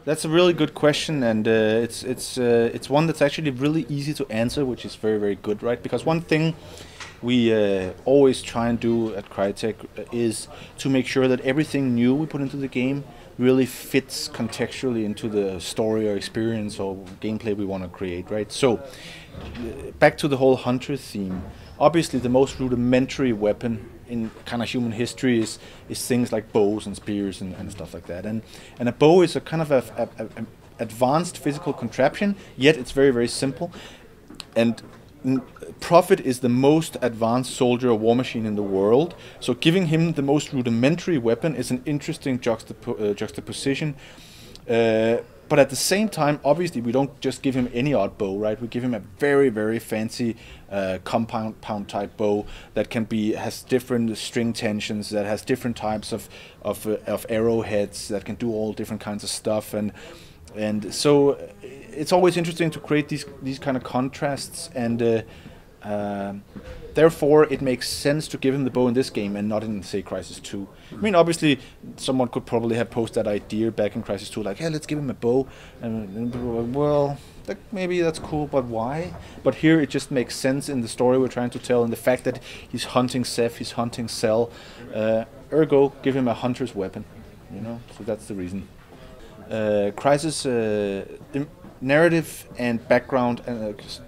That's a really good question, and it's one that's actually really easy to answer, which is very, very good, right? Because one thing we always try and do at Crytek is to make sure that everything new we put into the game really fits contextually into the story or experience or gameplay we want to create, right? So back to the whole hunter theme. Obviously, the most rudimentary weapon in kind of human history is things like bows and spears and stuff like that. And a bow is a kind of a advanced physical contraption, yet it's very, very simple. And Prophet is the most advanced soldier or war machine in the world, so giving him the most rudimentary weapon is an interesting juxtaposition. But at the same time, obviously, we don't just give him any odd bow, right? We give him a very, very fancy compound type bow that has different string tensions, that has different types of arrowheads, that can do all different kinds of stuff, and so it's always interesting to create these kind of contrasts, and therefore it makes sense to give him the bow in this game and not in, say, Crysis 2. I mean, obviously, someone could probably have posed that idea back in Crysis 2, like, hey, let's give him a bow, and well, maybe that's cool, but why? But here it just makes sense in the story we're trying to tell, and the fact that he's hunting Ceph, he's hunting C.E.L.L, ergo, give him a hunter's weapon, you know, so that's the reason. Crysis, the narrative and background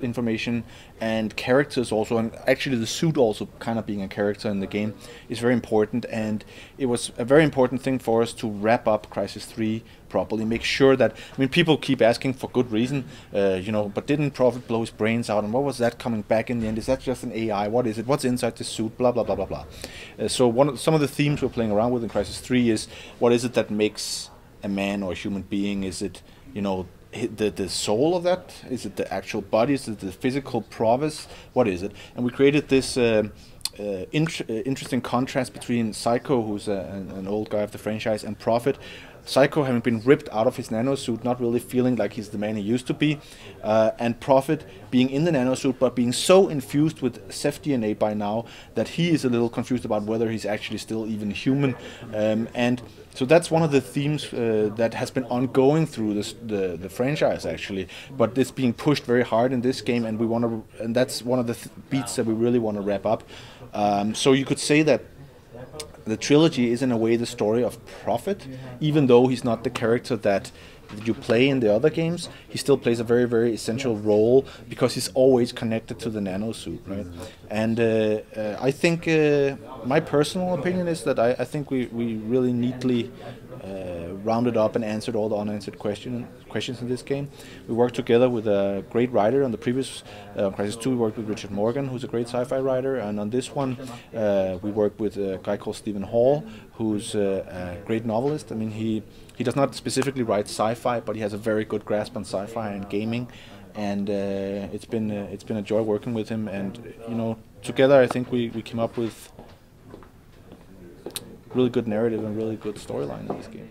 information and characters also, and actually the suit also kind of being a character in the game, is very important, and it was a very important thing for us to wrap up Crysis 3 properly, make sure that, I mean, people keep asking for good reason, you know, but didn't Prophet blow his brains out, and what was that coming back in the end? Is that just an AI? What is it? What's inside the suit? Blah, blah, blah, blah, blah. So some of the themes we're playing around with in Crysis 3 is, what is it that makes a man or a human being? Is it, you know, the soul of that? Is it the actual body? Is it the physical prowess? What is it? And we created this interesting contrast between Psycho, who's an old guy of the franchise, and Prophet. Psycho having been ripped out of his nanosuit, not really feeling like he's the man he used to be, and Prophet being in the nanosuit but being so infused with Ceph DNA by now that he is a little confused about whether he's actually still even human, and so that's one of the themes that has been ongoing through the franchise, actually, but it's being pushed very hard in this game, and and that's one of the beats that we really want to wrap up. So you could say that the trilogy is in a way the story of Prophet, even though he's not the character that you play in the other games. He still plays a very, very essential role because he's always connected to the nanosuit, right? And I think my personal opinion is that I think we really neatly rounded up and answered all the unanswered questions in this game. We worked together with a great writer on the previous Crysis 2. We worked with Richard Morgan, who's a great sci-fi writer, and on this one we worked with a guy called Stephen Hall, who's a great novelist. I mean, he does not specifically write sci-fi, but he has a very good grasp on sci-fi and gaming, and it's been a joy working with him. And you know, together I think we came up with really good narrative and really good storyline in this game.